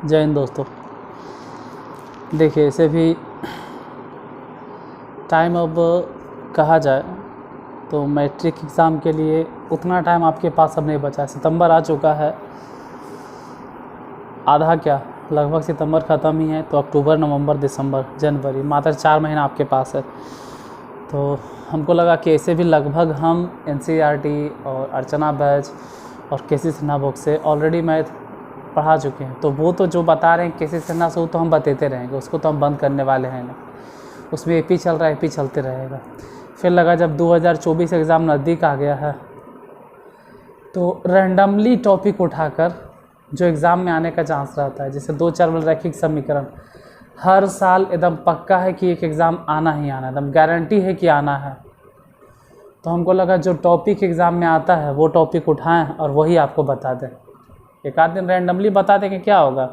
जय हिंद दोस्तों। देखिए, इसे भी टाइम अब कहा जाए तो मैट्रिक एग्ज़ाम के लिए उतना टाइम आपके पास अब नहीं बचा है। सितंबर आ चुका है, आधा क्या लगभग सितंबर ख़त्म ही है, तो अक्टूबर, नवंबर, दिसंबर, जनवरी, मात्र 4 महीना आपके पास है। तो हमको लगा कि ऐसे भी लगभग हम एनसीईआरटी और अर्चना बैच और केसी सिन्हा बुक से ऑलरेडी मैथ पढ़ा चुके हैं, तो वो तो जो बता रहे हैं केसी सिन्हा से वो तो हम बताते रहेंगे, उसको तो हम बंद करने वाले हैं नहीं। उसमें एपी चल रहा है, एपी चलते रहेगा। फिर लगा जब 2024 एग्ज़ाम नज़दीक आ गया है तो रैंडमली टॉपिक उठाकर जो एग्ज़ाम में आने का चांस रहता है, जैसे 2 चर रैखिक समीकरण, हर साल एकदम पक्का है कि एक एग्ज़ाम आना ही आना है, एकदम गारंटी है कि आना है। तो हमको लगा जो टॉपिक एग्ज़ाम में आता है वो टॉपिक उठाएं और वही आपको बता दें। एक आध दिन रैंडमली बता दें कि क्या होगा।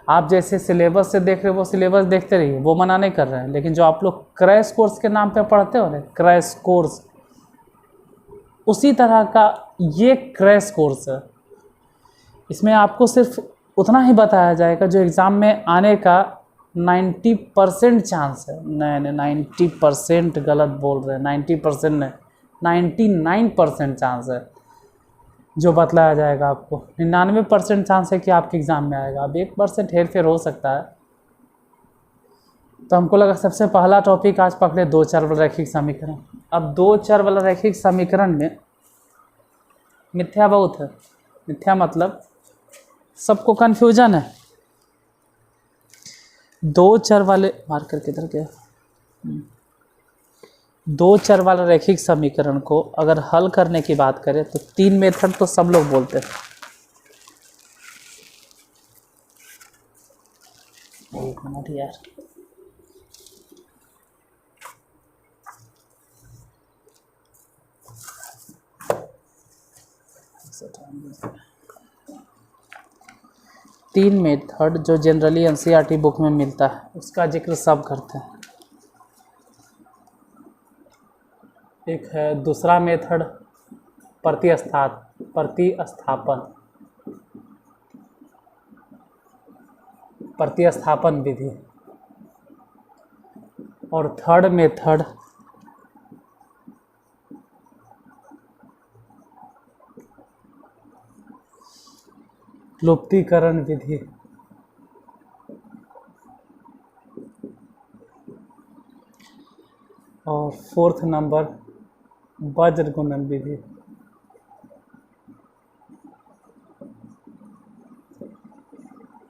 आप जैसे सिलेबस से देख रहे हो वो सिलेबस देखते रहिए, वो मना नहीं कर रहे हैं, लेकिन जो आप लोग क्रैश कोर्स के नाम पे पढ़ते हो ना, क्रैश कोर्स, उसी तरह का ये क्रैश कोर्स है। इसमें आपको सिर्फ उतना ही बताया जाएगा जो एग्ज़ाम में आने का 90% चांस है। नहीं 90% गलत बोल रहे हैं, 90% नहीं, 99% चांस है जो बतलाया जाएगा आपको। 99% चांस है कि आपके एग्ज़ाम में आएगा। अब 1% हेर फेर हो सकता है। तो हमको लगा सबसे पहला टॉपिक आज पकड़े 2 चर वाला रैखिक समीकरण। अब 2 चर वाला रैखिक समीकरण में मिथ्या बहुत है। मिथ्या मतलब सबको कन्फ्यूजन है। 2 चर वाले मार्कर किधर गया, 2 चर वाला रैखिक समीकरण को अगर हल करने की बात करें तो 3 मेथड तो सब लोग बोलते हैं। एक मिनट यार, तीन मेथड जो जनरली एनसीईआरटी बुक में मिलता है उसका जिक्र सब करते हैं। एक है दूसरा मेथड प्रतिस्थापन विधि, और थर्ड मेथड लुप्तीकरण विधि, और फोर्थ नंबर वज्र गुणन विधि।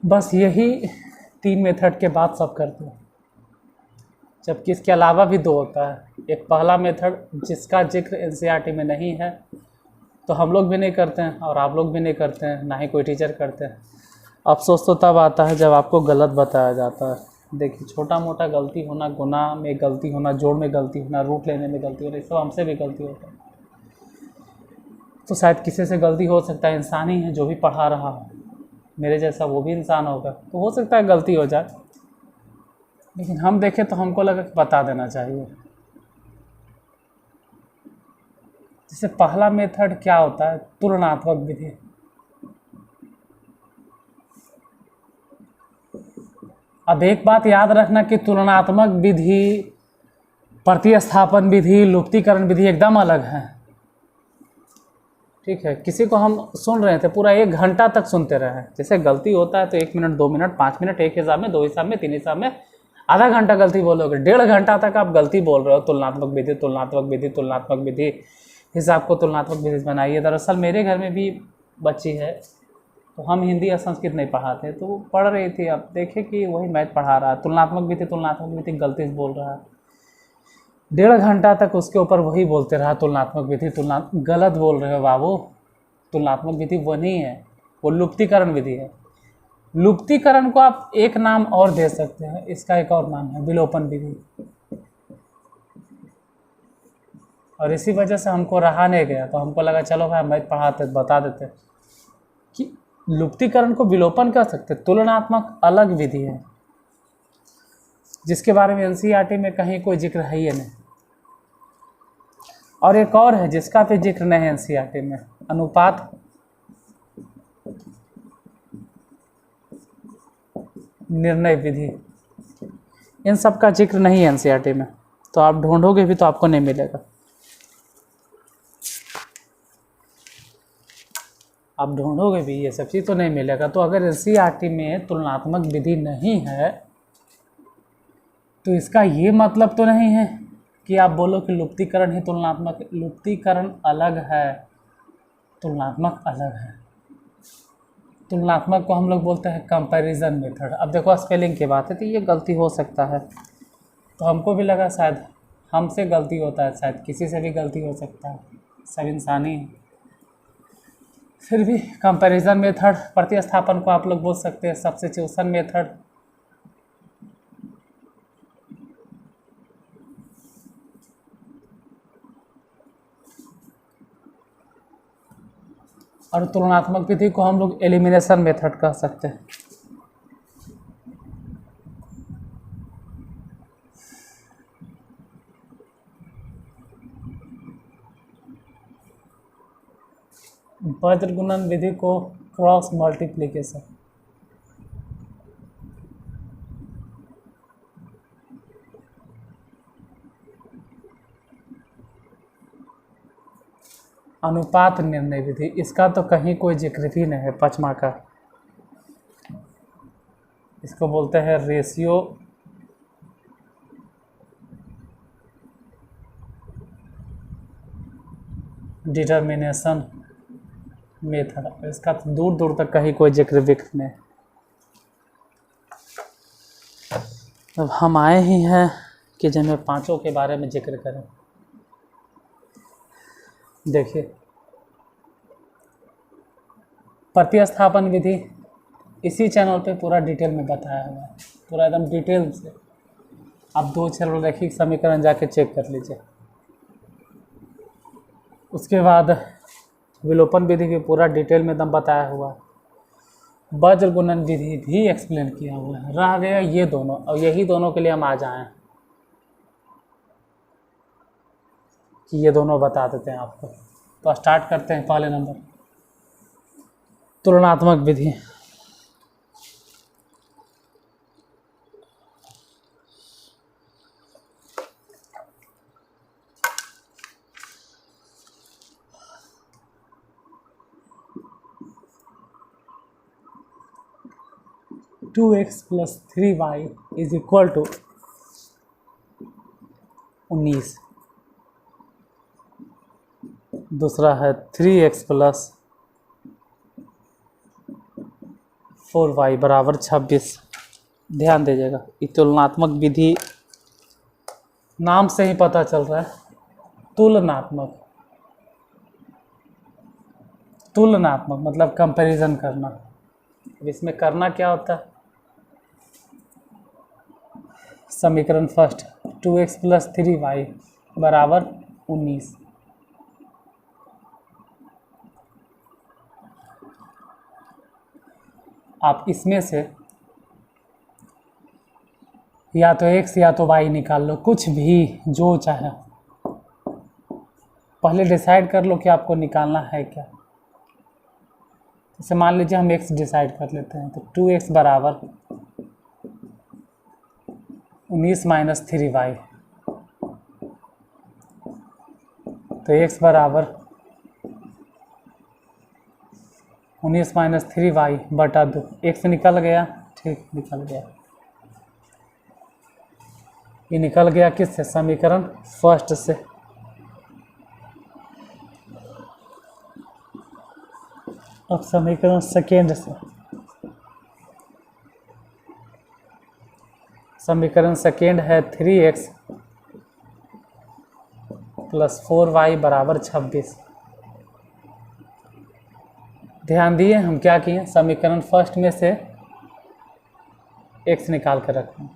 बस यही 3 मेथड के बाद सब करते हैं, जबकि इसके अलावा भी 2 होता है। एक पहला मेथड जिसका जिक्र एनसीईआरटी में नहीं है, तो हम लोग भी नहीं करते हैं और आप लोग भी नहीं करते हैं, ना ही कोई टीचर करते हैं। अफसोस तो तब आता है जब आपको गलत बताया जाता है। देखिए, छोटा मोटा गलती होना, गुना में गलती होना, जोड़ में गलती होना, रूट लेने में गलती होना, ये सब हमसे भी गलती होता है। तो शायद किसी से गलती हो सकता है, इंसान ही है जो भी पढ़ा रहा हो, मेरे जैसा वो भी इंसान होगा, तो हो सकता है गलती हो जाए। लेकिन हम देखें तो हमको लगा कि बता देना चाहिए। जैसे पहला मेथड क्या होता है, तुलनात्मक विधि। अब एक बात याद रखना कि तुलनात्मक विधि, प्रतिस्थापन विधि, लुप्तीकरण विधि एकदम अलग है। ठीक है, किसी को हम सुन रहे थे पूरा 1 घंटा तक सुनते रहे, जैसे गलती होता है तो 1 मिनट, 2 मिनट, 5 मिनट, एक हिसाब में, 2 हिसाब में, 3 हिसाब में, आधा घंटा गलती बोलोगे, 1.5 घंटा तक आप गलती बोल रहे हो। तुलनात्मक विधि, तुलनात्मक विधि, तुलनात्मक विधि, हिसाब को तुलनात्मक विधि बनाइए। दरअसल मेरे घर में भी बच्ची है, तो हम हिंदी या संस्कृत नहीं पढ़ाते, तो वो पढ़ रही थी। अब देखे कि वही मैथ पढ़ा रहा है, तुलनात्मक विधि गलती से बोल रहा है। 1.5 घंटा तक उसके ऊपर वही बोलते रहा, तुलनात्मक विधि, गलत बोल रहे हो बाबू, तुलनात्मक विधि वो नहीं है, वो लुप्तीकरण विधि है। लुप्तीकरण को आप एक नाम और दे सकते हैं, इसका एक और नाम है विलोपन विधि। और इसी वजह से हमको रहा नहीं गया, तो हमको लगा चलो भाई मैथ पढ़ाते बता देते कि लुप्तीकरण को विलोपन कह सकते। तुलनात्मक अलग विधि है जिसके बारे में एनसीईआरटी में कहीं कोई जिक्र है ही नहीं। और एक और है जिसका भी जिक्र नहीं है एनसीईआरटी में, अनुपात निर्णय विधि, इन सब का जिक्र नहीं है एनसीईआरटी में, तो आप ढूंढोगे भी तो आपको नहीं मिलेगा। आप ढूंढोगे भी ये सब चीज़ तो नहीं मिलेगा। तो अगर एनसीईआरटी में तुलनात्मक विधि नहीं है तो इसका ये मतलब तो नहीं है कि आप बोलो कि लुप्तीकरण ही तुलनात्मक। लुप्तीकरण अलग है, तुलनात्मक अलग है। तुलनात्मक को हम लोग बोलते हैं कंपैरिजन मेथड। अब देखो स्पेलिंग की बात है तो ये गलती हो सकता है, तो हमको भी लगा शायद हमसे गलती होता है, शायद किसी से भी गलती हो सकता है, सब इंसानी है। फिर भी कंपैरिजन मेथड, प्रतिस्थापन को आप लोग बोल सकते हैं सब्स्टिट्यूशन मेथड। और तुलनात्मक विधि को हम लोग एलिमिनेशन मेथड कह सकते हैं। वज्र गुणन विधि को क्रॉस मल्टीप्लिकेशन। अनुपात निर्णय विधि, इसका तो कहीं कोई जिक्र भी नहीं है, पचमा का। इसको बोलते हैं रेशियो डिटर्मिनेशन मेथड, इसका तो दूर दूर तक कहीं कोई जिक्र विक्र नहीं। अब हम आए ही हैं कि जिनमें पांचों के बारे में जिक्र करें। देखिए, प्रतिस्थापन विधि इसी चैनल पे पूरा डिटेल में बताया हुआ है, पूरा एकदम डिटेल से। आप दो चररैखिक समीकरण जाके चेक कर लीजिए। उसके बाद विलोपन विधि भी पूरा डिटेल में एकदम बताया हुआ है। वज्र गुणन विधि भी एक्सप्लेन किया हुआ है। रह गया ये दोनों, और यही दोनों के लिए हम आ जाएं कि ये दोनों बता देते हैं आपको। तो स्टार्ट करते हैं पहले नंबर, तुलनात्मक विधि। Two X plus 3y is equal to 19। दूसरा है 3x प्लस 4y बराबर 26। ध्यान दीजिएगा, ये तुलनात्मक विधि नाम से ही पता चल रहा है, तुलनात्मक। तुलनात्मक मतलब कंपैरिजन करना। अब इसमें करना क्या होता है? समीकरण फर्स्ट 2x प्लस 3y बराबर 19। आप इसमें से या तो x या तो y निकाल लो, कुछ भी जो चाहे। पहले डिसाइड कर लो कि आपको निकालना है क्या। जैसे मान लीजिए हम x डिसाइड कर लेते हैं, तो 2x बराबर 19 माइनस 3y, तो x बराबर 19 माइनस 3y बटा 2। x निकल गया, ठीक निकल गया। ये निकल गया किससे? समीकरण फर्स्ट से। अब समीकरण सेकेंड से। समीकरण सेकेंड है 3x प्लस 4y बराबर 26। ध्यान दिए हम क्या किए? समीकरण फर्स्ट में से x निकाल कर रखें,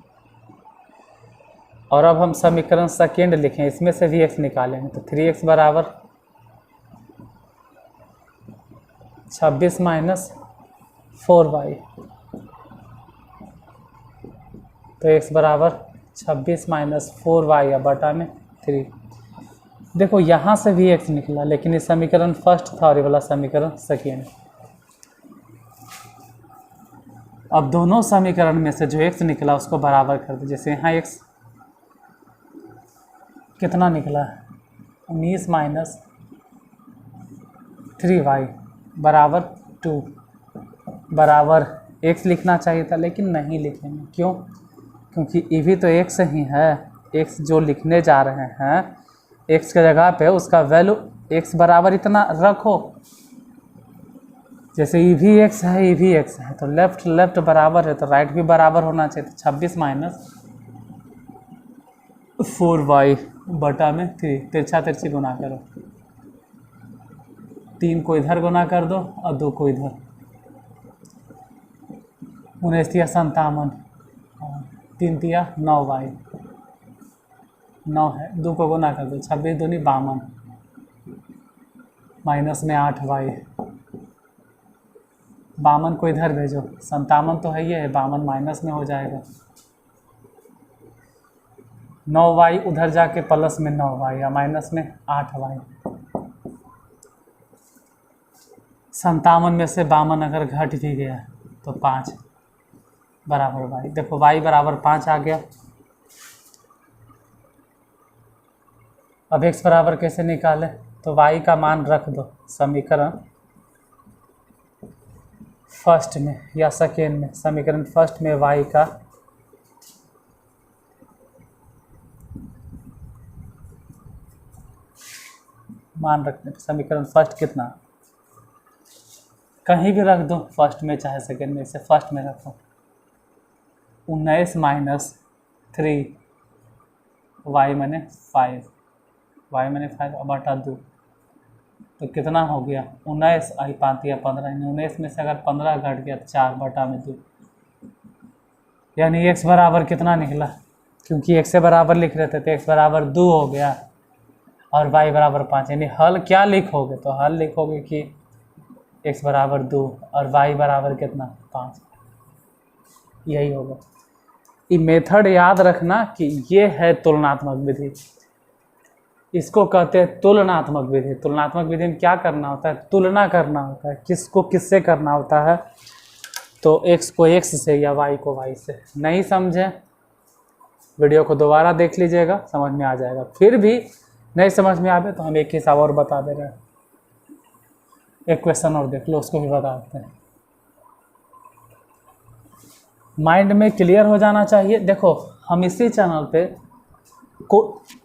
और अब हम समीकरण सेकेंड लिखें, इसमें से भी x निकालेंगे। तो 3x बराबर 26 माइनस 4y, तो x बराबर 26 माइनस 4y या बटा में 3। देखो यहाँ से भी x निकला, लेकिन ये समीकरण फर्स्ट था और ये वाला समीकरण सेकेंड। अब दोनों समीकरण में से जो x निकला उसको बराबर कर दो। जैसे यहाँ x कितना निकला, 19 माइनस 3y बराबर 2 बराबर x लिखना चाहिए था, लेकिन नहीं लिखेंगे। क्यों? क्योंकि ये भी तो x ही है। x जो लिखने जा रहे हैं x के जगह पे उसका वैल्यू x बराबर इतना रखो। जैसे ये भी x है, ये भी x है, तो लेफ्ट लेफ्ट बराबर है तो राइट भी बराबर होना चाहिए। तो 26 माइनस 4y बटा में 3, तिरछा तिरछी गुना करो, 3 को इधर गुना कर दो और 2 को इधर, 19 तिया 57, 3 तिया 9y, 9 है, 2 को गुना कर दो, 26 दूनी 52, माइनस में 8y, 52 को इधर भेजो, 57 तो है ये है, 52 माइनस में हो जाएगा, 9y उधर जाके प्लस में 9y या माइनस में 8y, 57 में से 52 अगर घट भी गया तो 5 बराबर y। देखो y बराबर 5 आ गया। अब x बराबर कैसे निकाले, तो y का मान रख दो समीकरण फर्स्ट में या सेकेंड में। समीकरण फर्स्ट में y का मान रखने, समीकरण फर्स्ट कितना, कहीं भी रख दो, फर्स्ट में चाहे सेकेंड में, इसे फर्स्ट में रखो। 19 माइनस 3 y मैंने 5, y मैंने 5 बटा 2, तो कितना हो गया 19 आई 5 या 15, 19 में से अगर 15 घट गया तो 4 बटा में 2, यानी x बराबर कितना निकला, क्योंकि x से बराबर लिख रहे थे तो x बराबर 2 हो गया और y बराबर 5। यानी हल क्या लिखोगे, तो हल लिखोगे कि x बराबर 2 और y बराबर कितना 5, यही होगा। ये मेथड याद रखना कि ये है तुलनात्मक विधि, इसको कहते हैं तुलनात्मक विधि। तुलनात्मक विधि में क्या करना होता है, तुलना करना होता है, किसको किससे करना होता है, तो x को x से या y को y से। नहीं समझे वीडियो को दोबारा देख लीजिएगा, समझ में आ जाएगा। फिर भी नहीं समझ में आवे तो हम एक हिसाब और बता दे रहे हैं, एक क्वेश्चन और देख लो, उसको भी बता देते हैं। माइंड में क्लियर हो जाना चाहिए। देखो हम इसी चैनल पे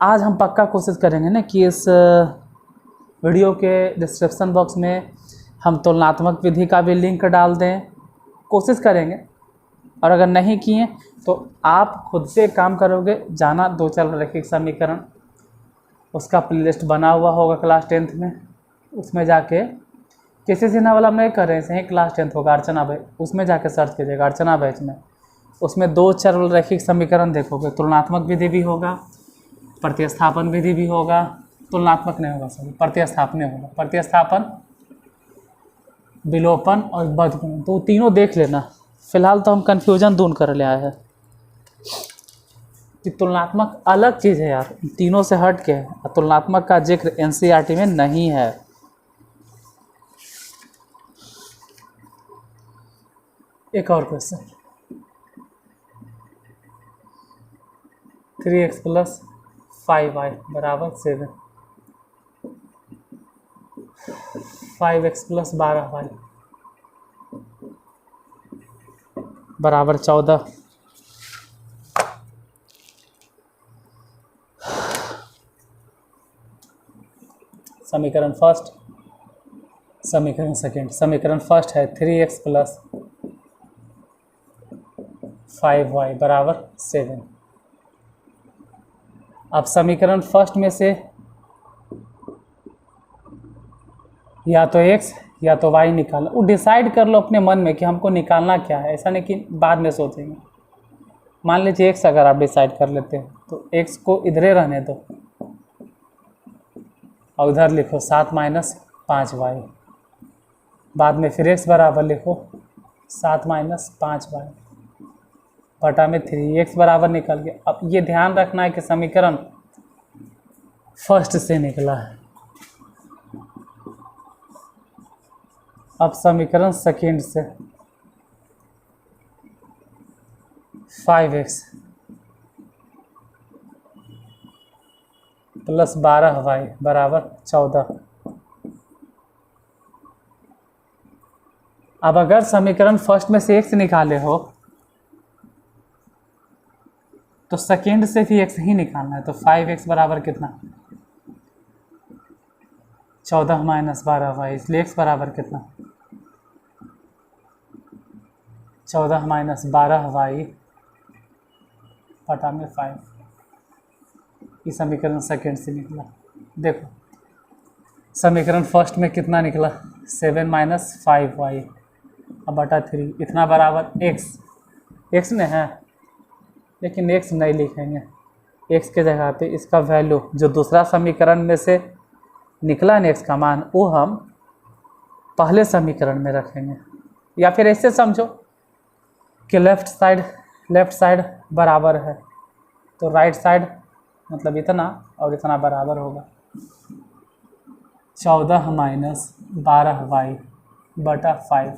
आज हम पक्का कोशिश करेंगे ना कि इस वीडियो के डिस्क्रिप्शन बॉक्स में हम तुलनात्मक विधि का भी लिंक डाल दें, कोशिश करेंगे। और अगर नहीं किए तो आप खुद से काम करोगे, जाना दो चल रैखिक समीकरण, उसका प्लेलिस्ट बना हुआ होगा क्लास 10th में, उसमें जाके किसी सिन्हा वाला में कर रहे हैं, क्लास 10th होगा अर्चना बैच, उसमें जाके सर्च कीजिएगा अर्चना बैच में, उसमें 2 चर रैखिक समीकरण देखोगे। तुलनात्मक विधि भी होगा, प्रतिस्थापन विधि भी होगा, तुलनात्मक नहीं होगा सॉरी, प्रतिस्थापन होगा, प्रतिस्थापन, विलोपन और बदगुणन, तो तीनों देख लेना। फिलहाल तो हम कन्फ्यूजन दूर कर ले आए हैं कि तुलनात्मक अलग चीज़ है यार, तीनों से हट के है, तुलनात्मक का जिक्र एनसीईआरटी में नहीं है। एक और क्वेश्चन, 3x प्लस 5y बराबर 7, 5x प्लस 12y बराबर 14। समीकरण फर्स्ट, समीकरण सेकेंड। समीकरण फर्स्ट है 3x प्लस 5y बराबर 7। अब समीकरण फर्स्ट में से या तो x या तो y निकालना, वो डिसाइड कर लो अपने मन में कि हमको निकालना क्या है, ऐसा नहीं कि बाद में सोचेंगे। मान लीजिए x अगर आप डिसाइड कर लेते हैं तो x को इधरे रहने दो और उधर लिखो 7 माइनस 5y, बाद में फिर x बराबर लिखो 7 माइनस 5y बटा में 3x बराबर निकल गया। अब ये ध्यान रखना है कि समीकरण फर्स्ट से निकला है। अब समीकरण सेकेंड से, 5x प्लस 12y बराबर 14। अब अगर समीकरण फर्स्ट में से x निकाले हो तो सेकेंड से भी x ही निकालना है। तो 5x बराबर कितना, 14 माइनस 12y, इसलिए x बराबर कितना, 14 माइनस 12y बटा में 5। ये समीकरण सेकेंड से निकला। देखो समीकरण फर्स्ट में कितना निकला, 7 माइनस 5y अब बटा 3, इतना बराबर x में है, लेकिन x नहीं लिखेंगे। x के जगह पे इसका वैल्यू जो दूसरा समीकरण में से निकला ना x का मान, वो हम पहले समीकरण में रखेंगे। या फिर ऐसे समझो कि लेफ्ट साइड बराबर है तो राइट साइड मतलब इतना और इतना बराबर होगा। 14 माइनस 12y बटा 5,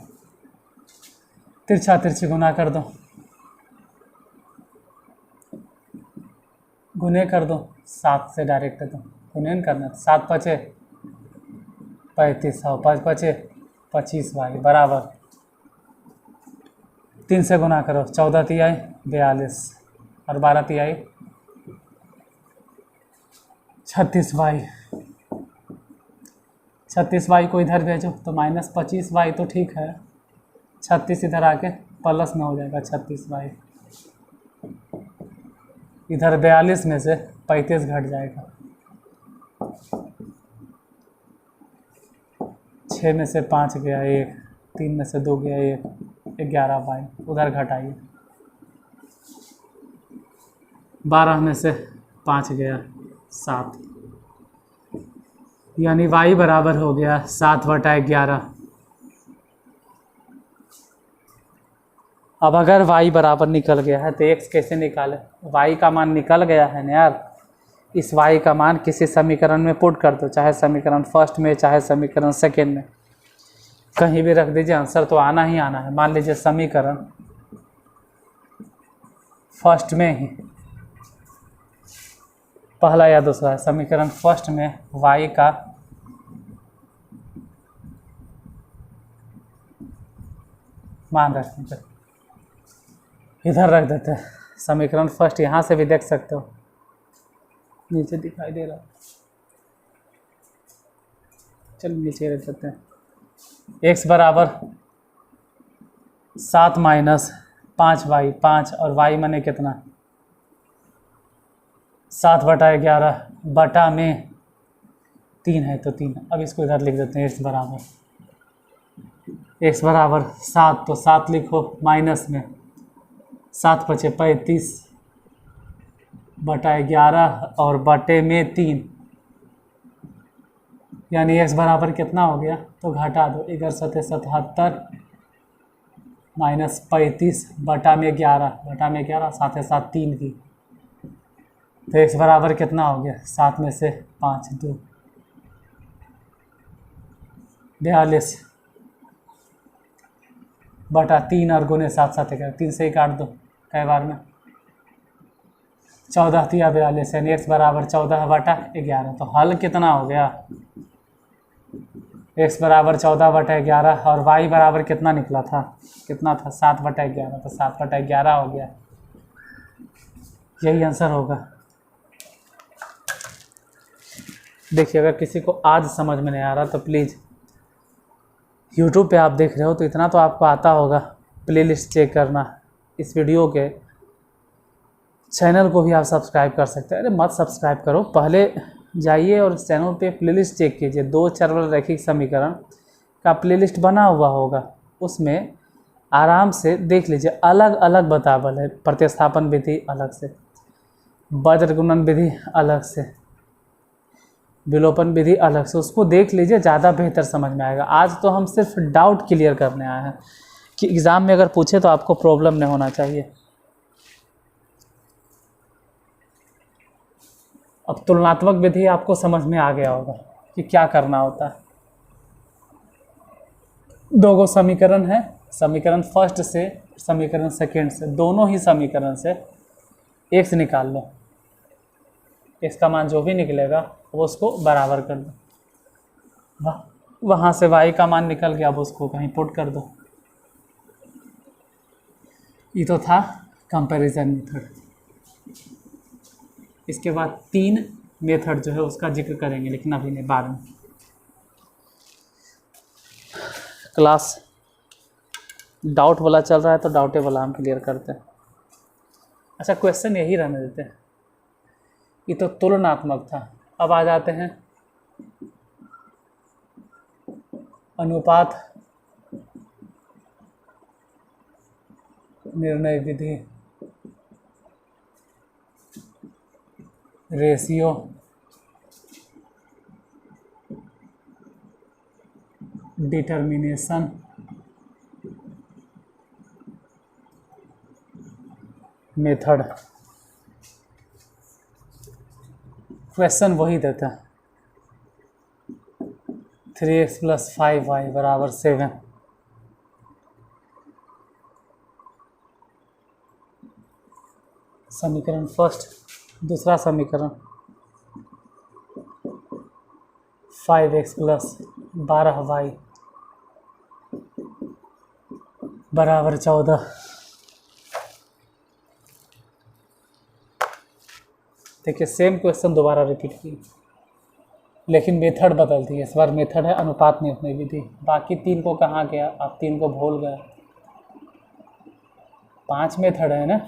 तिरछा तिरछी गुना कर दो, गुने कर दो 7 से डायरेक्ट दो, गुणन करना 7 पचे 35 और 5 पचे 25y बराबर 3 से गुना करो, 14 तिहाई 42 और 12 तिहाई 36y। 36y को इधर भेजो तो माइनस 25y तो ठीक है, 36 इधर आके प्लस में हो जाएगा 36y। इधर 42 में से 35 घट जाएगा, 6 में से 5 गया 1, 3 में से 2 गया 1, 11y उधर घटाइए, 12 में से 5 गया 7, यानी y बराबर हो गया 7/11। अब अगर y बराबर निकल गया है तो x कैसे निकाले, y का मान निकल गया है ना यार, इस y का मान किसी समीकरण में पुट कर दो, चाहे समीकरण फर्स्ट में चाहे समीकरण सेकेंड में, कहीं भी रख दीजिए, आंसर तो आना ही आना है। मान लीजिए समीकरण फर्स्ट में ही पहला या दूसरा है, समीकरण फर्स्ट में y का मान रखते हैं, इधर रख देते हैं। समीकरण फर्स्ट यहाँ से भी देख सकते हो, नीचे दिखाई दे रहा, चलिए नीचे रख देते हैं। x बराबर 7 माइनस 5y, 5 और y माने कितना, 7/11 बटा में 3 है तो 3। अब इसको इधर लिख देते हैं, x बराबर 7 तो 7 लिखो माइनस में 7 पचे 35 बटा 11 और बटे में 3, यानी x बराबर कितना हो गया, तो घटा दो, 11 सते 77 माइनस 35 बटा में 11 साथ 3 की, तो x बराबर कितना हो गया, 7 में से 5 2 42 बटा 3 और गुने 7 7 11, 3 से ही काट दो कई बार में, 14 तिया 42, यानी x बराबर 14/11। तो हल कितना हो गया, x बराबर 14/11 और y बराबर कितना निकला था, कितना था 7/11, तो 7/11 हो गया, यही आंसर होगा। देखिए अगर किसी को आज समझ में नहीं आ रहा तो प्लीज़ YouTube पे आप देख रहे हो तो इतना तो आपको आता होगा, प्लेलिस्ट चेक करना, इस वीडियो के चैनल को भी आप सब्सक्राइब कर सकते हैं। अरे मत सब्सक्राइब करो, पहले जाइए और इस चैनल पे प्लेलिस्ट चेक कीजिए, 2 चर रैखिक समीकरण का प्लेलिस्ट बना हुआ होगा, उसमें आराम से देख लीजिए, अलग अलग बतावल है, प्रतिस्थापन विधि अलग से, वज्र गुणन विधि अलग से, विलोपन विधि अलग से, उसको देख लीजिए, ज़्यादा बेहतर समझ में आएगा। आज तो हम सिर्फ डाउट क्लियर करने आए हैं कि एग्ज़ाम में अगर पूछे तो आपको प्रॉब्लम नहीं होना चाहिए। अब तुलनात्मक विधि आपको समझ में आ गया होगा कि क्या करना होता है। 2 समीकरण है, समीकरण फर्स्ट से समीकरण सेकेंड से, दोनों ही समीकरण से x निकाल लो। x का मान जो भी निकलेगा वो उसको बराबर कर दो, वहाँ से y का मान निकल गया, अब उसको कहीं पुट कर दो। ये तो था कंपैरिजन मेथड। इसके बाद 3 मेथड जो है उसका जिक्र करेंगे, लेकिन अभी नहीं, बाद में। क्लास डाउट वाला चल रहा है तो डाउटे वाला हम क्लियर करते हैं। अच्छा, क्वेश्चन यही रहने देते हैं। ये तो तुलनात्मक था। अब आ जाते हैं अनुपात निर्णय विधि, रेशियो डिटर्मिनेशन मेथड। क्वेश्चन वही देता है 3x + 5y = 7। समीकरण फर्स्ट, दूसरा समीकरण 5x + 12y = 14। देखिए, सेम क्वेश्चन दोबारा रिपीट की, लेकिन मेथड बदल दी। इस बार मेथड है अनुपात निर्णय विधि। बाकी 3 को कहाँ गया, आप 3 को भूल गए। 5 मेथड है ना,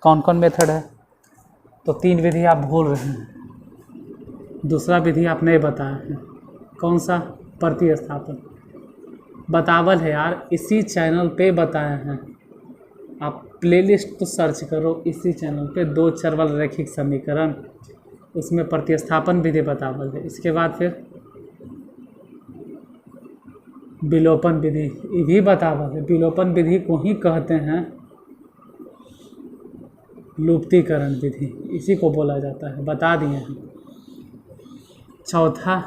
कौन कौन मेथड है? तो 3 विधि आप भूल रहे हैं। दूसरा विधि आप नहीं बताए हैं, कौन सा? प्रतिस्थापन। बतावल है यार, इसी चैनल पे बताए हैं। आप प्लेलिस्ट तो सर्च करो, इसी चैनल पे 2 चरवल रैखिक समीकरण, उसमें प्रतिस्थापन विधि बतावल है। इसके बाद फिर विलोपन विधि, ये भी बतावल है। विलोपन विधि को ही कहते हैं लुप्तीकरण विधि, इसी को बोला जाता है, बता दिए हैं। चौथा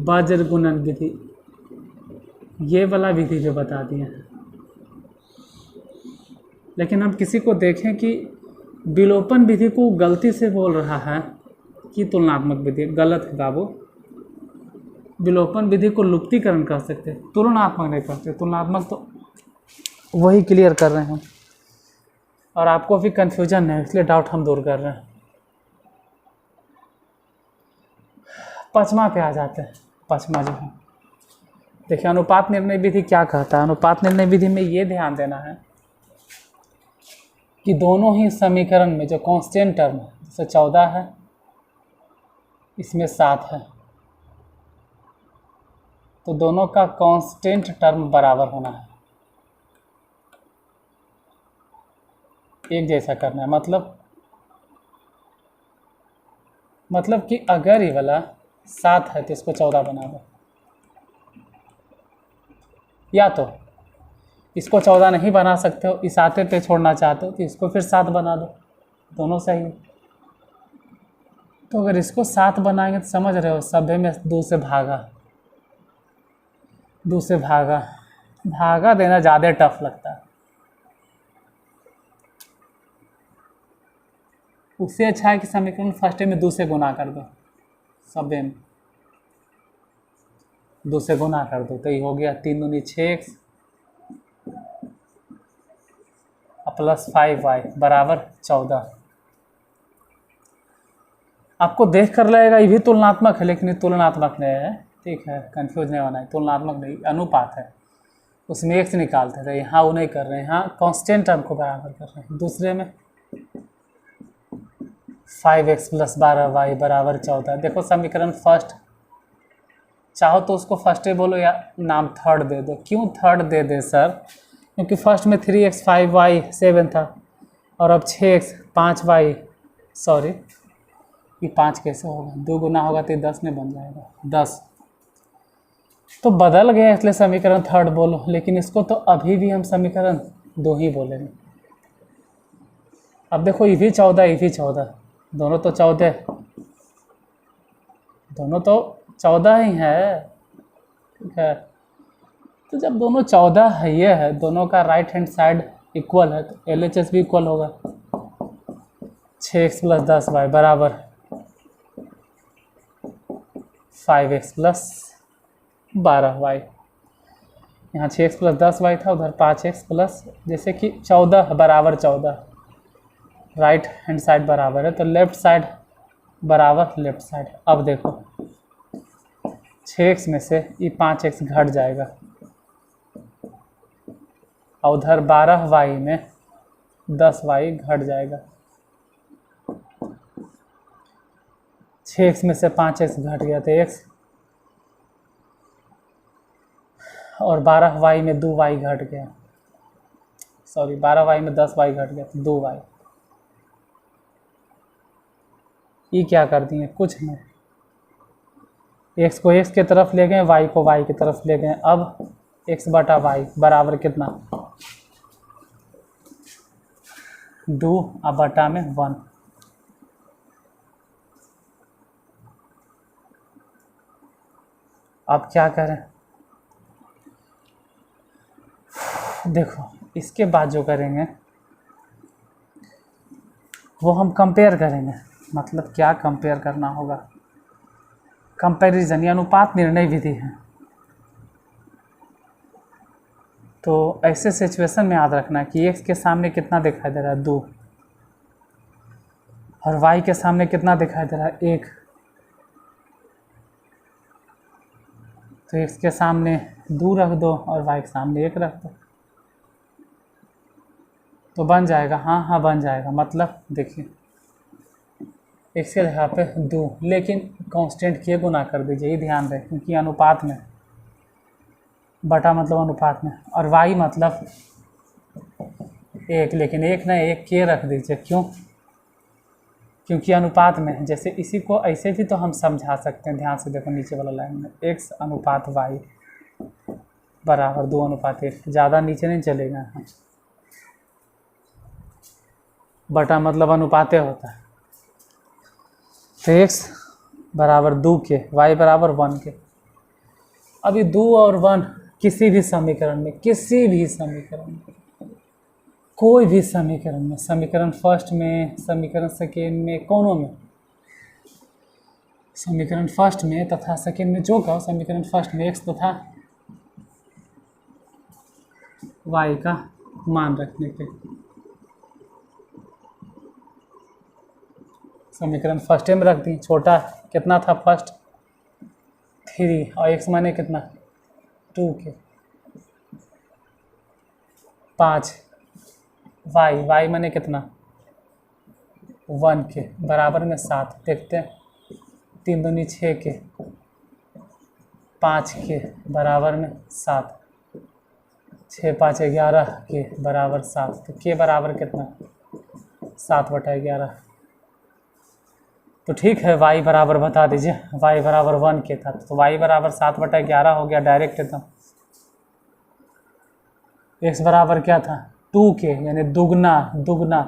वज्र गुणन विधि, ये वाला विधि भी बता दिए हैं। लेकिन हम किसी को देखें कि विलोपन विधि को गलती से बोल रहा है कि तुलनात्मक विधि, गलत है बाबू। विलोपन विधि को लुप्तीकरण कह सकते हैं, तुलनात्मक नहीं कहते। तुलनात्मक तो वही क्लियर कर रहे हैं हम, और आपको भी कन्फ्यूजन है, इसलिए डाउट हम दूर कर रहे हैं। 5वां पे आ जाते हैं। 5वां जो है, देखिए अनुपात निर्णय विधि क्या कहता है। अनुपात निर्णय विधि में ये ध्यान देना है कि दोनों ही समीकरण में जो कांस्टेंट टर्म है, जैसे 14 है, इसमें 7 है, तो दोनों का कांस्टेंट टर्म बराबर होना है, एक जैसा करना है। मतलब कि अगर ये वाला 7 है तो इसको 14 बना दो, या तो इसको 14 नहीं बना सकते हो, इस आते पे छोड़ना चाहते हो तो इसको फिर 7 बना दो, दोनों सही है। तो अगर इसको 7 बनाएंगे तो समझ रहे हो, सभ्य में 2 से भागा देना ज़्यादा टफ लगता है। उससे अच्छा है कि समीकरण फर्स्ट में 2 से गुना कर दो, सभ्य में 2 से गुना कर दो, तो ये हो गया 3 दूनी 6x + 5y = 14। आपको देख कर लगेगा ये भी तुलनात्मक है, लेकिन ये तुलनात्मक नहीं है, ठीक है, कंफ्यूज नहीं होना है। तुलनात्मक नहीं, अनुपात है, उसमें x निकालते थे, यहाँ वो नहीं कर रहे हैं, यहाँ कांस्टेंट टर्म को बराबर कर रहे हैं। दूसरे में 5x + 12y = 14। देखो समीकरण फर्स्ट, चाहो तो उसको फर्स्ट बोलो या नाम थर्ड दे दो। क्यों थर्ड दे दे सर? क्योंकि फर्स्ट में 3x 5y 7 था, और अब 6x 5y, सॉरी ये 5 कैसे होगा, 2 गुना होगा तो 10 में बन जाएगा, 10 तो बदल गया, इसलिए समीकरण थर्ड बोलो। लेकिन इसको तो अभी भी हम समीकरण 2 ही बोलेंगे। अब देखो ये भी 14, ये भी 14, दोनों तो 14 ही है, ठीक है। तो जब दोनों 14 है, ये है, दोनों का राइट हैंड साइड इक्वल है, तो LHS भी इक्वल होगा। 6x + 10y बराबर 5x + 12y। यहाँ 6x + 10y था, उधर 5x प्लस, जैसे कि 14 बराबर 14, राइट हैंड साइड बराबर है, तो लेफ्ट साइड बराबर लेफ्ट साइड। अब देखो 6x में से ये 5x घट जाएगा, और उधर 12y में 10y घट जाएगा। 6x में से 5x घट गया तो x, और 12y में 2y घट गया, सॉरी 12y में 10y घट गया तो 2y। ये क्या कर दिए, कुछ नहीं, x को x के तरफ ले गए, y को y की तरफ ले गए। अब x बटा y बराबर कितना, 2 अब बटा में 1। अब क्या करें, देखो इसके बाद जो करेंगे वो हम कंपेयर करेंगे। मतलब क्या कंपेयर करना होगा, कंपैरिजन या अनुपात निर्णय विधि है। तो ऐसे सिचुएशन में याद रखना है कि x के सामने कितना दिखाई दे रहा है, 2, और y के सामने कितना दिखाई दे रहा है, 1। तो x के सामने 2 रख दो और y के सामने 1 रख दो, तो बन जाएगा। हाँ हाँ बन जाएगा। मतलब देखिए x के जगह पे 2, लेकिन कांस्टेंट के गुना कर दीजिए, ये ध्यान रहे, क्योंकि अनुपात में, बटा मतलब अनुपात में, और y मतलब 1, लेकिन 1 ना 1 के रख दीजिए। क्यों, क्योंकि अनुपात में है। जैसे इसी को ऐसे भी तो हम समझा सकते हैं, ध्यान से देखो नीचे वाला लाइन में, x अनुपात y बराबर 2:1, ज़्यादा नीचे नहीं चलेगा। बटा मतलब अनुपाते होता है, तो x बराबर 2 के, y बराबर 1 के। अभी 2 और 1 किसी भी समीकरण में, किसी भी समीकरण में, कोई भी समीकरण में, समीकरण फर्स्ट में, समीकरण सेकेंड में, कोनों में, समीकरण फर्स्ट में तथा सेकेंड में जो कहो, समीकरण फर्स्ट में x तथा y का मान रखने के, समीकरण फर्स्ट में रख दी। छोटा कितना था फर्स्ट, 3, और x माने कितना, 2 के, 5, y माने कितना, 1 के, बराबर में 7। देखते हैं, 3 दूनी 6 के, 5 के, बराबर में 7, 6 5 11 के, बराबर 7। तो के बराबर कितना, 7/11। तो ठीक है, y बराबर बता दीजिए, y बराबर 1 के था, तो y बराबर 7/11 हो गया डायरेक्ट एकदम। x बराबर क्या था, 2 के, यानी दुगना, दुगना,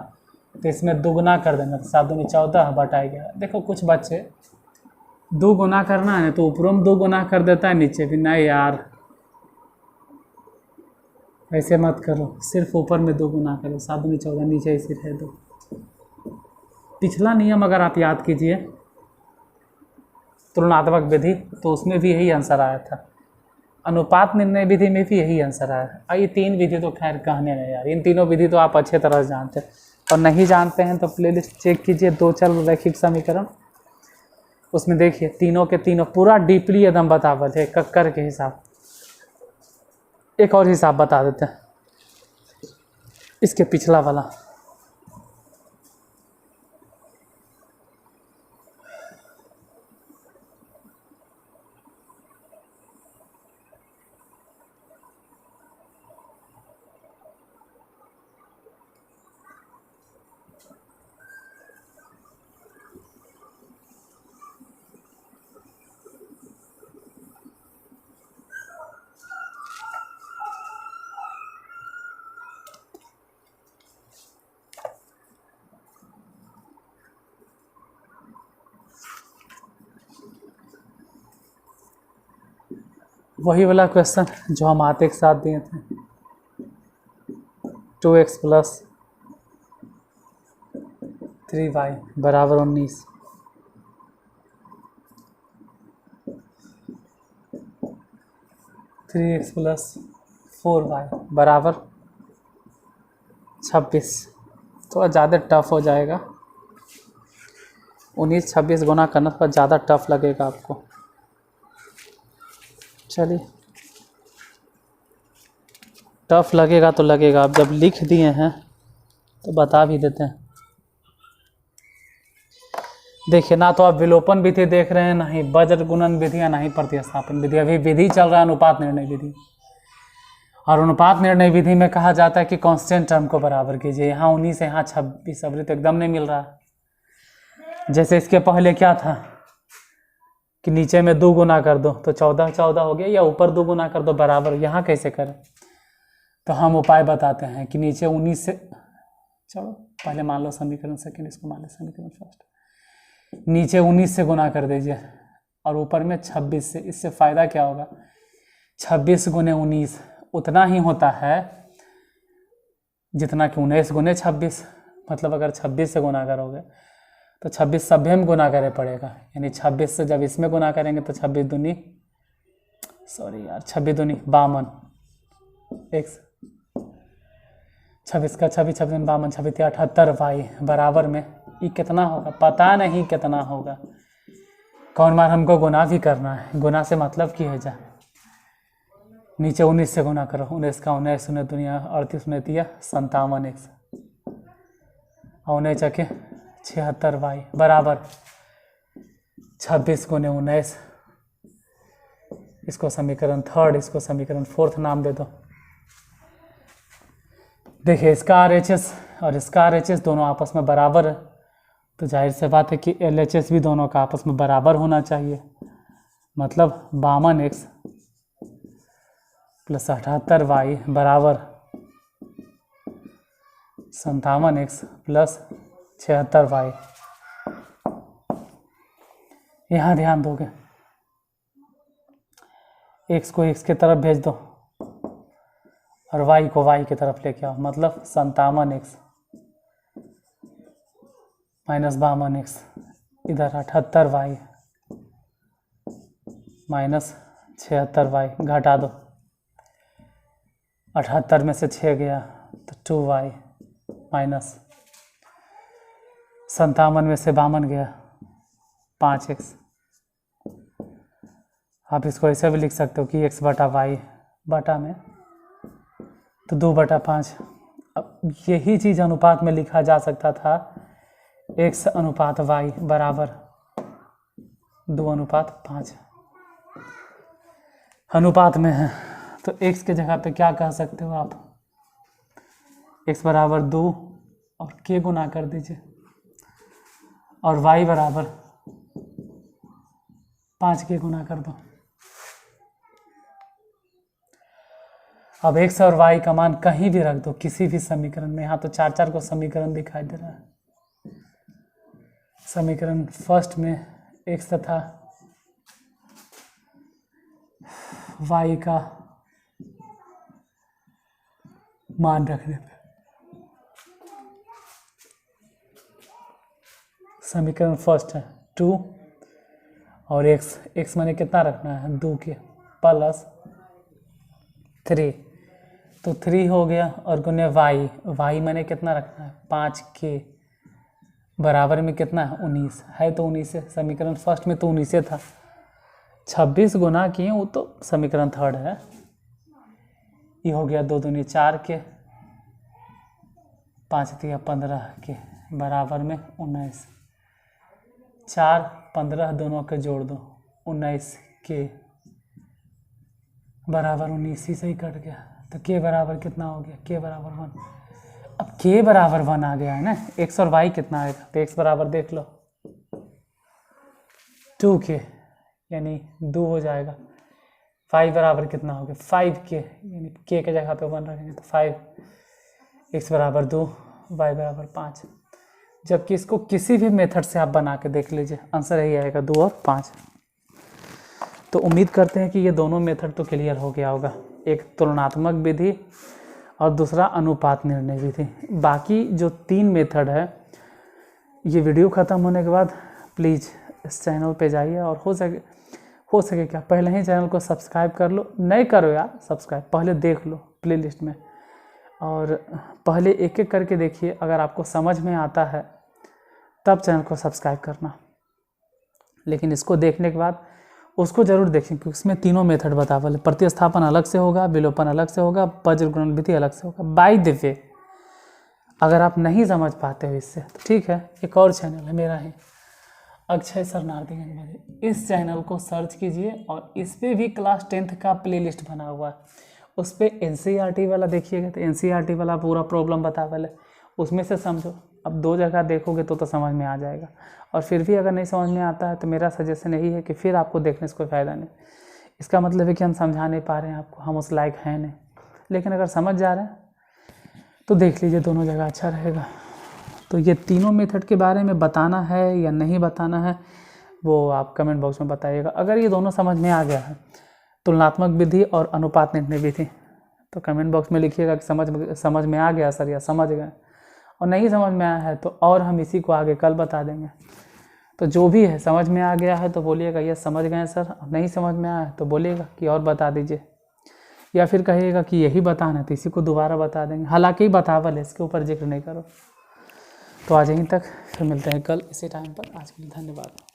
तो इसमें दुगना कर देना, तो 7 दूनी 14/11। देखो कुछ बच्चे 2 गुना करना है तो ऊपरों में 2 गुना कर देता है, नीचे भी। नहीं यार, ऐसे मत करो, सिर्फ ऊपर में 2 गुना करो, 7 दूनी 14, नीचे इसी रह दो। पिछला नियम अगर आप याद कीजिए, तुलनात्मक विधि, तो उसमें भी यही आंसर आया था। अनुपात निर्णय विधि में भी यही आंसर आया। ये 3 विधि तो खैर कहने नहीं यार, इन तीनों विधि तो आप अच्छे तरह से जानते हैं, और नहीं जानते हैं तो प्लेलिस्ट चेक कीजिए, 2 चल रैखिक समीकरण, उसमें देखिए तीनों के तीनों पूरा डीपली एकदम बतावल है, कक्कर के हिसाब। एक और हिसाब बता देते हैं, इसके पिछला वाला। वही वाला क्वेश्चन जो हम आते के साथ दिए थे, 2x प्लस 3y बराबर 19। थ्री एक्स प्लस 4y बराबर 26। थोड़ा ज़्यादा टफ हो जाएगा, 19-26 गुना करना थोड़ा ज़्यादा टफ लगेगा आपको। चलिए, टफ लगेगा तो लगेगा, आप जब लिख दिए हैं तो बता भी देते हैं। देखिए, ना तो आप विलोपन विधि देख रहे हैं, ना ही वज्र गुणन विधि, या ना ही प्रतिस्थापन विधि। अभी विधि चल रहा है अनुपात निर्णय विधि, और अनुपात निर्णय विधि में कहा जाता है कि कांस्टेंट टर्म को बराबर कीजिए। यहाँ 19 यहाँ 26, अभी तो एकदम नहीं मिल रहा। जैसे इसके पहले क्या था कि नीचे में 2 गुना कर दो तो 14 हो गया, या ऊपर 2 गुना कर दो बराबर। यहाँ कैसे करें, तो हम उपाय बताते हैं कि नीचे 19 से, चलो पहले मान लो समीकरण सेकंड, इसको मान लो समीकरण फर्स्ट। नीचे 19 से गुना कर दीजिए और ऊपर में 26 से। इससे फ़ायदा क्या होगा, 26 गुने 19 उतना ही होता है जितना कि 19 गुने 26। मतलब अगर 26 से गुना करोगे तो 26 सभ्य में गुना करे पड़ेगा, यानी 26 से जब इसमें गुना करेंगे तो 26 दूनी 52 x 26 का 26 52 26 78y बराबर में ये कितना होगा, पता नहीं कितना होगा। कौन बार हमको गुना भी करना है, गुना से मतलब की है जा। नीचे 19 से गुना करो, 19 का 19 19 दुनिया 38 19 57x और 19 चके 76y बराबर 26 गुने 19। इसको समीकरण थर्ड, इसको समीकरण फोर्थ नाम दे दो। देखिए, इसका RHS और इसका RHS दोनों आपस में बराबर है, तो जाहिर सी बात है कि LHS भी दोनों का आपस में बराबर होना चाहिए। मतलब 52x प्लस 78y बराबर 57x प्लस 76y। यहाँ ध्यान दोगे, x को x की तरफ भेज दो और y को y की तरफ लेके आओ। मतलब 57x माइनस 52x, इधर 78y माइनस 76y घटा दो। 78 में से 6 गया तो 2y माइनस 57 में से 52 गया 5x। आप इसको ऐसे भी लिख सकते हो कि x बटा y बटा में तो 2/5। अब यही चीज़ अनुपात में लिखा जा सकता था, x अनुपात y बराबर 2:5 अनुपात में है। तो x के जगह पे क्या कह सकते हो आप, x बराबर 2 और k गुना कर दीजिए और y बराबर 5k गुना कर दो। अब x और y का मान कहीं भी रख दो, किसी भी समीकरण में। यहाँ तो 4 को समीकरण दिखाई दे रहा है। समीकरण फर्स्ट में x तथा y का मान रखने पे समीकरण फर्स्ट है 2 और x मैंने कितना रखना है 2 के प्लस 3, तो 3 हो गया और गुने y मैंने कितना रखना है 5k बराबर में कितना है 19 है, तो 19 से समीकरण फर्स्ट में तो 19 से था। 26 गुना किए वो तो समीकरण थर्ड है। ये हो गया 2 दूनी 4 के 5 तिया 15 के बराबर में 19। 4 15 दोनों के जोड़ दो 19 के बराबर 19 ही से ही कट गया। तो k बराबर कितना हो गया, k बराबर 1। अब k बराबर 1 आ गया है ना, x और y कितना आएगा, तो x बराबर देख लो 2k यानी 2 हो जाएगा। y बराबर कितना हो गया 5k यानी k के जगह पे 1 रखेंगे तो 5, x बराबर 2 y बराबर 5। जबकि इसको किसी भी मेथड से आप बना के देख लीजिए, आंसर यही आएगा 2 और 5। तो उम्मीद करते हैं कि ये दोनों मेथड तो क्लियर हो गया होगा, एक तुलनात्मक विधि और दूसरा अनुपात निर्णय विधि। बाकी जो 3 मेथड है, ये वीडियो ख़त्म होने के बाद प्लीज़ इस चैनल पे जाइए और हो सके क्या पहले ही चैनल को सब्सक्राइब कर लो, नहीं करो यार सब्सक्राइब, पहले देख लो प्लेलिस्ट में और पहले एक एक करके देखिए। अगर आपको समझ में आता है तब चैनल को सब्सक्राइब करना, लेकिन इसको देखने के बाद उसको ज़रूर देखें क्योंकि उसमें तीनों मेथड बतावल है। प्रतिस्थापन अलग से होगा, विलोपन अलग से होगा, वज्र गुणन विधि अलग से होगा। बाय द वे, अगर आप नहीं समझ पाते हो इससे तो ठीक है, एक और चैनल है मेरा ही, अक्षय शरणार्थी गणपति, इस चैनल को सर्च कीजिए और इस पर भी क्लास 10th का प्लेलिस्ट बना हुआ है। उस पर NCERT वाला देखिएगा तो NCERT वाला पूरा प्रॉब्लम बतावल है, उसमें से समझो। अब 2 जगह देखोगे तो समझ में आ जाएगा। और फिर भी अगर नहीं समझ में आता है तो मेरा सजेशन यही है कि फिर आपको देखने से कोई फ़ायदा नहीं। इसका मतलब है कि हम समझा नहीं पा रहे हैं आपको, हम उस लायक हैं नहीं। लेकिन अगर समझ जा रहे हैं तो देख लीजिए, दोनों जगह अच्छा रहेगा। तो ये तीनों मेथड के बारे में बताना है या नहीं बताना है वो आप कमेंट बॉक्स में बताइएगा। अगर ये दोनों समझ में आ गया है, तुलनात्मक विधि और अनुपात निर्णय विधि, तो कमेंट बॉक्स में लिखिएगा कि समझ में आ गया सर या समझ गए। और नहीं समझ में आया है तो और हम इसी को आगे कल बता देंगे। तो जो भी है, समझ में आ गया है तो बोलिएगा ये समझ गए सर, नहीं समझ में आया है तो बोलिएगा कि और बता दीजिए, या फिर कहिएगा कि यही बताना है तो इसी को दोबारा बता देंगे। हालांकि बतावल है, इसके ऊपर जिक्र नहीं करो। तो आज यहीं तक, फिर मिलते हैं कल इसी टाइम पर। आज के लिए धन्यवाद।